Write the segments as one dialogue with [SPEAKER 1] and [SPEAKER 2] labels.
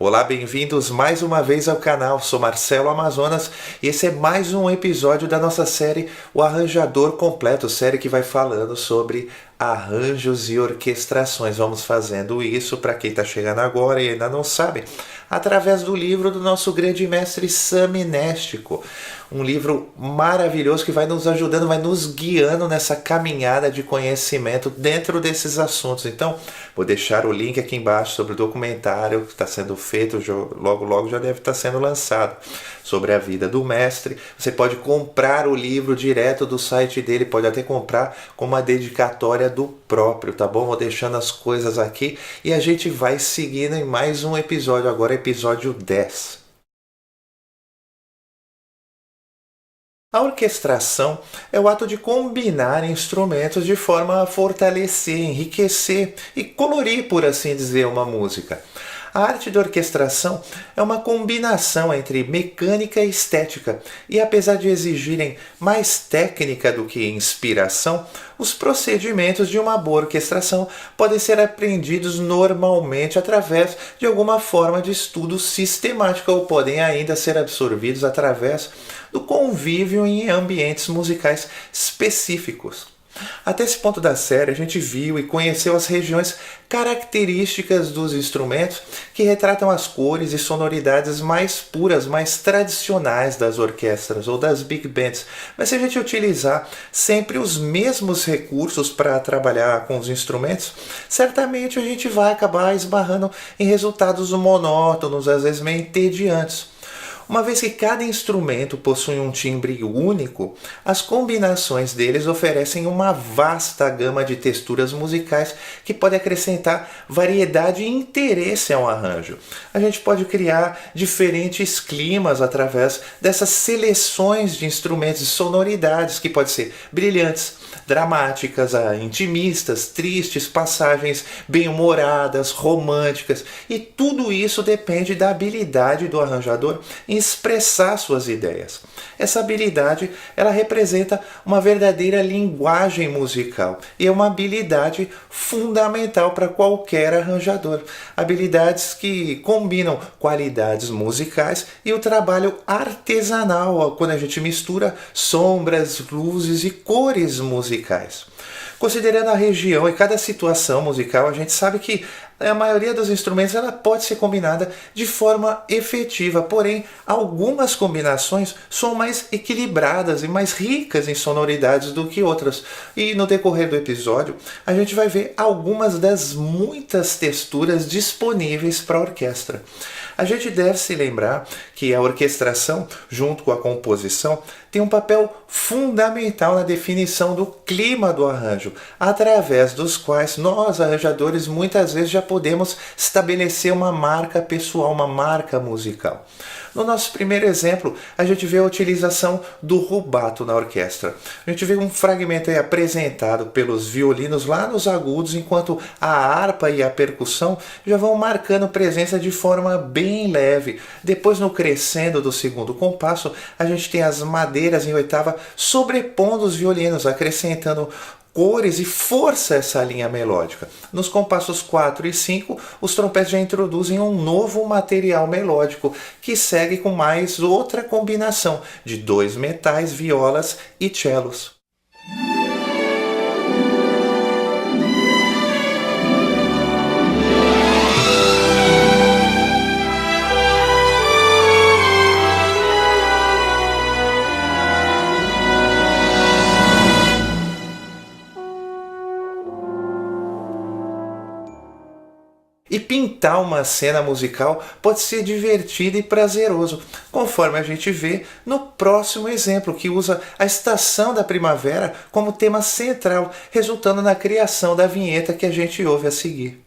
[SPEAKER 1] Olá, bem-vindos mais uma vez ao canal. Sou Marcelo Amazonas e esse é mais um episódio da nossa série O Arranjador Completo, série que vai falando sobre arranjos e orquestrações. Vamos fazendo isso, para quem está chegando agora e ainda não sabe, através do livro do nosso grande mestre Sami Nestico. Um livro maravilhoso que vai nos ajudando, vai nos guiando nessa caminhada de conhecimento dentro desses assuntos. Então, vou deixar o link aqui embaixo sobre o documentário que está sendo feito, logo já deve estar sendo lançado, sobre a vida do mestre. Você pode comprar o livro direto do site dele, pode até comprar com uma dedicatória do próprio, tá bom? Vou deixando as coisas aqui e a gente vai seguindo em mais um episódio, agora episódio 10. A orquestração é o ato de combinar instrumentos de forma a fortalecer, enriquecer e colorir, por assim dizer, uma música. A arte da orquestração é uma combinação entre mecânica e estética, e apesar de exigirem mais técnica do que inspiração, os procedimentos de uma boa orquestração podem ser aprendidos normalmente através de alguma forma de estudo sistemático ou podem ainda ser absorvidos através do convívio em ambientes musicais específicos. Até esse ponto da série, a gente viu e conheceu as regiões características dos instrumentos que retratam as cores e sonoridades mais puras, mais tradicionais das orquestras ou das big bands. Mas se a gente utilizar sempre os mesmos recursos para trabalhar com os instrumentos, certamente a gente vai acabar esbarrando em resultados monótonos, às vezes meio entediantes. Uma vez que cada instrumento possui um timbre único, as combinações deles oferecem uma vasta gama de texturas musicais que pode acrescentar variedade e interesse ao arranjo. A gente pode criar diferentes climas através dessas seleções de instrumentos e sonoridades que podem ser brilhantes, dramáticas, intimistas, tristes, passagens bem-humoradas, românticas, e tudo isso depende da habilidade do arranjador em expressar suas ideias. Essa habilidade, ela representa uma verdadeira linguagem musical e é uma habilidade fundamental para qualquer arranjador. Habilidades que combinam qualidades musicais e o trabalho artesanal, quando a gente mistura sombras, luzes e cores musicais. Considerando a região e cada situação musical, a gente sabe que a maioria dos instrumentos ela pode ser combinada de forma efetiva, porém algumas combinações são mais equilibradas e mais ricas em sonoridades do que outras. E no decorrer do episódio a gente vai ver algumas das muitas texturas disponíveis para a orquestra. A gente deve se lembrar que a orquestração, junto com a composição, tem um papel fundamental na definição do clima do arranjo, através dos quais nós, arranjadores, muitas vezes já podemos estabelecer uma marca pessoal, uma marca musical. No nosso primeiro exemplo, a gente vê a utilização do rubato na orquestra. A gente vê um fragmento aí apresentado pelos violinos lá nos agudos, enquanto a harpa e a percussão já vão marcando presença de forma bem leve. Depois, no crescendo do segundo compasso, a gente tem as madeiras em oitava sobrepondo os violinos, acrescentando cores e força a essa linha melódica. Nos compassos 4 e 5, os trompetes já introduzem um novo material melódico que segue com mais outra combinação de 2 metais, violas e cellos. E pintar uma cena musical pode ser divertido e prazeroso, conforme a gente vê no próximo exemplo, que usa a estação da primavera como tema central, resultando na criação da vinheta que a gente ouve a seguir.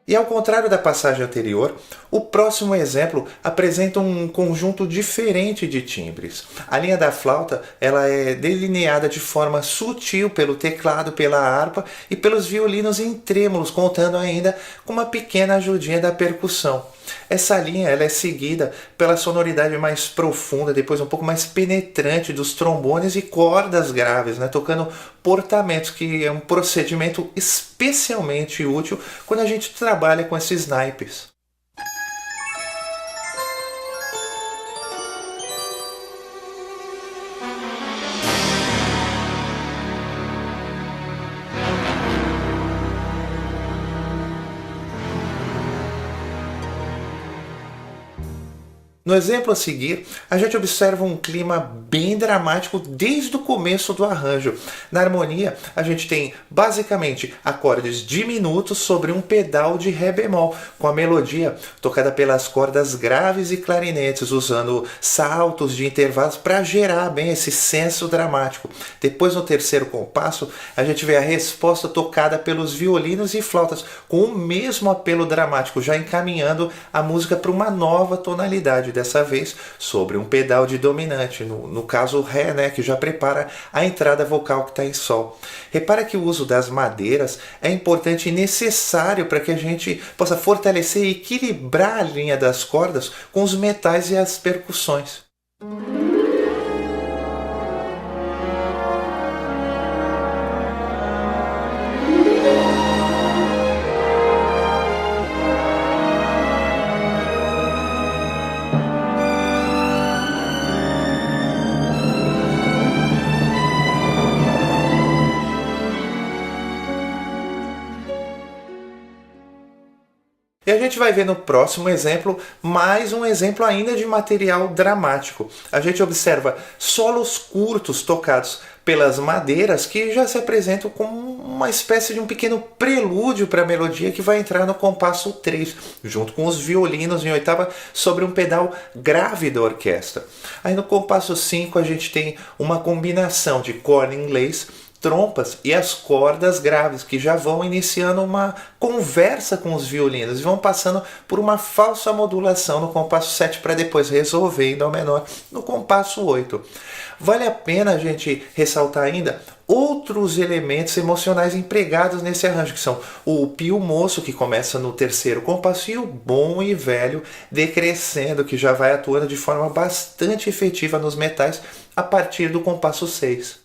[SPEAKER 1] E ao contrário da passagem anterior, o próximo exemplo apresenta um conjunto diferente de timbres. A linha da flauta ela é delineada de forma sutil pelo teclado, pela harpa e pelos violinos em trêmulos, contando ainda com uma pequena ajudinha da percussão. Essa linha ela é seguida pela sonoridade mais profunda, depois um pouco mais penetrante dos trombones e cordas graves, né, tocando portamentos, que é um procedimento especialmente útil quando a gente trabalha com esses naipes. No exemplo a seguir, a gente observa um clima bem dramático desde o começo do arranjo. Na harmonia, a gente tem basicamente acordes diminutos sobre um pedal de ré bemol, com a melodia tocada pelas cordas graves e clarinetes, usando saltos de intervalos para gerar bem esse senso dramático. Depois, no terceiro compasso, a gente vê a resposta tocada pelos violinos e flautas, com o mesmo apelo dramático, já encaminhando a música para uma nova tonalidade, dessa vez sobre um pedal de dominante, no caso o Ré, né, que já prepara a entrada vocal que está em Sol. Repara que o uso das madeiras é importante e necessário para que a gente possa fortalecer e equilibrar a linha das cordas com os metais e as percussões. E a gente vai ver no próximo exemplo mais um exemplo ainda de material dramático. A gente observa solos curtos tocados pelas madeiras que já se apresentam como uma espécie de um pequeno prelúdio para a melodia que vai entrar no compasso 3, junto com os violinos em oitava sobre um pedal grave da orquestra. Aí no compasso 5 a gente tem uma combinação de corda inglês, trompas e as cordas graves, que já vão iniciando uma conversa com os violinos e vão passando por uma falsa modulação no compasso 7 para depois resolver em dó menor no compasso 8. Vale a pena a gente ressaltar ainda outros elementos emocionais empregados nesse arranjo, que são o pio moço, que começa no terceiro compasso, e o bom e velho decrescendo, que já vai atuando de forma bastante efetiva nos metais a partir do compasso 6.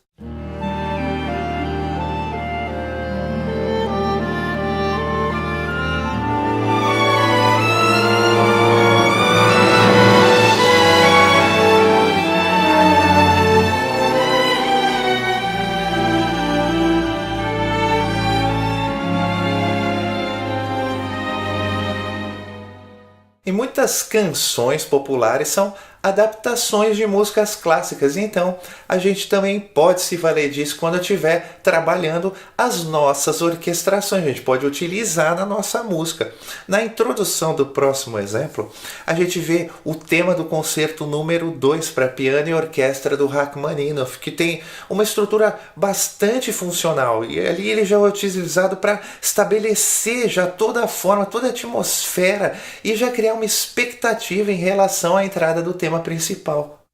[SPEAKER 1] E muitas canções populares são adaptações de músicas clássicas, então a gente também pode se valer disso quando estiver trabalhando as nossas orquestrações, a gente pode utilizar na nossa música. Na introdução do próximo exemplo, a gente vê o tema do concerto número 2 para piano e orquestra do Rachmaninoff, que tem uma estrutura bastante funcional, e ali ele já é utilizado para estabelecer já toda a forma, toda a atmosfera e já criar uma expectativa em relação à entrada do tema principal.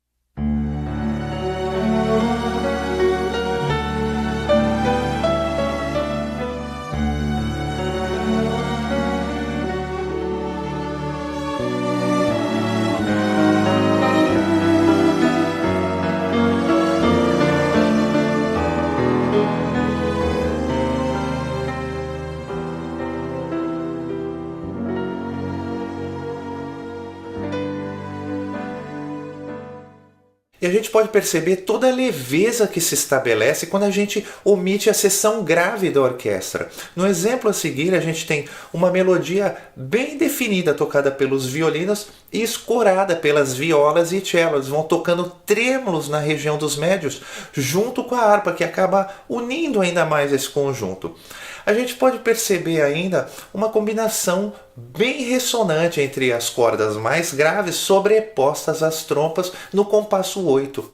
[SPEAKER 1] E a gente pode perceber toda a leveza que se estabelece quando a gente omite a seção grave da orquestra. No exemplo a seguir, a gente tem uma melodia bem definida tocada pelos violinos e escorada pelas violas e cellos. Eles vão tocando trêmulos na região dos médios, junto com a harpa, que acaba unindo ainda mais esse conjunto. A gente pode perceber ainda uma combinação bem ressonante entre as cordas mais graves sobrepostas às trompas no compasso 8.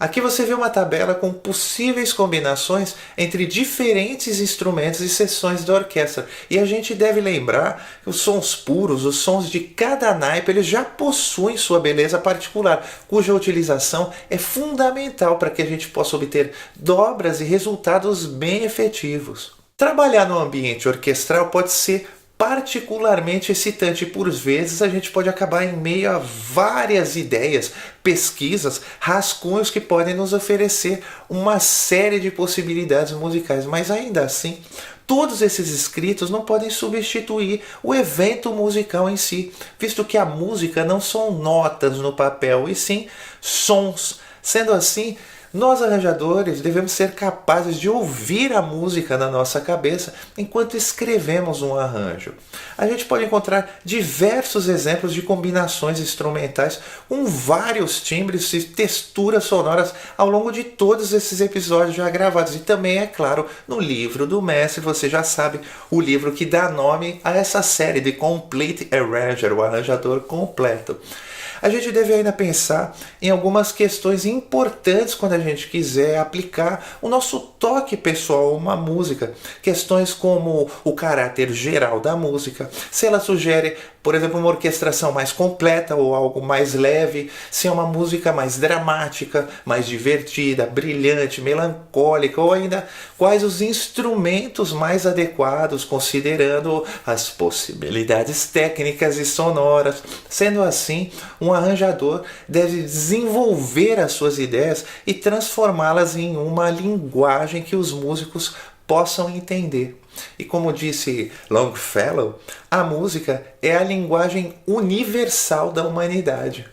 [SPEAKER 1] Aqui você vê uma tabela com possíveis combinações entre diferentes instrumentos e seções da orquestra. E a gente deve lembrar que os sons puros, os sons de cada naipe, eles já possuem sua beleza particular, cuja utilização é fundamental para que a gente possa obter dobras e resultados bem efetivos. Trabalhar no ambiente orquestral pode ser particularmente excitante e por vezes a gente pode acabar em meio a várias ideias, pesquisas, rascunhos que podem nos oferecer uma série de possibilidades musicais, mas ainda assim, todos esses escritos não podem substituir o evento musical em si, visto que a música não são notas no papel, e sim sons. Sendo assim, nós arranjadores devemos ser capazes de ouvir a música na nossa cabeça enquanto escrevemos um arranjo. A gente pode encontrar diversos exemplos de combinações instrumentais com vários timbres e texturas sonoras ao longo de todos esses episódios já gravados. E também, é claro, no livro do mestre, você já sabe, o livro que dá nome a essa série de Complete Arranger, o arranjador completo. A gente deve ainda pensar em algumas questões importantes quando a gente quiser aplicar o nosso toque pessoal a uma música. Questões como o caráter geral da música, se ela sugere, por exemplo, uma orquestração mais completa ou algo mais leve, se é uma música mais dramática, mais divertida, brilhante, melancólica, ou ainda quais os instrumentos mais adequados, considerando as possibilidades técnicas e sonoras. Sendo assim, um arranjador deve desenvolver as suas ideias e transformá-las em uma linguagem que os músicos possam entender. E como disse Longfellow, a música é a linguagem universal da humanidade.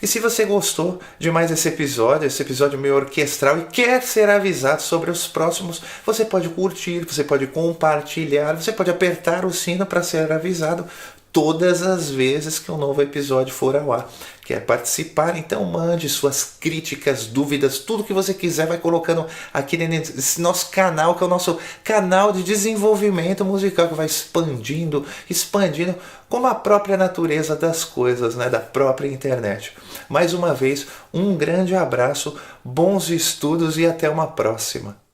[SPEAKER 1] E se você gostou de mais esse episódio meio orquestral, e quer ser avisado sobre os próximos, você pode curtir, você pode compartilhar, você pode apertar o sino para ser avisado todas as vezes que um novo episódio for ao ar. Quer participar? Então mande suas críticas, dúvidas, tudo que você quiser, vai colocando aqui nesse nosso canal, que é o nosso canal de desenvolvimento musical, que vai expandindo, como a própria natureza das coisas, né, da própria internet. Mais uma vez, um grande abraço, bons estudos e até uma próxima.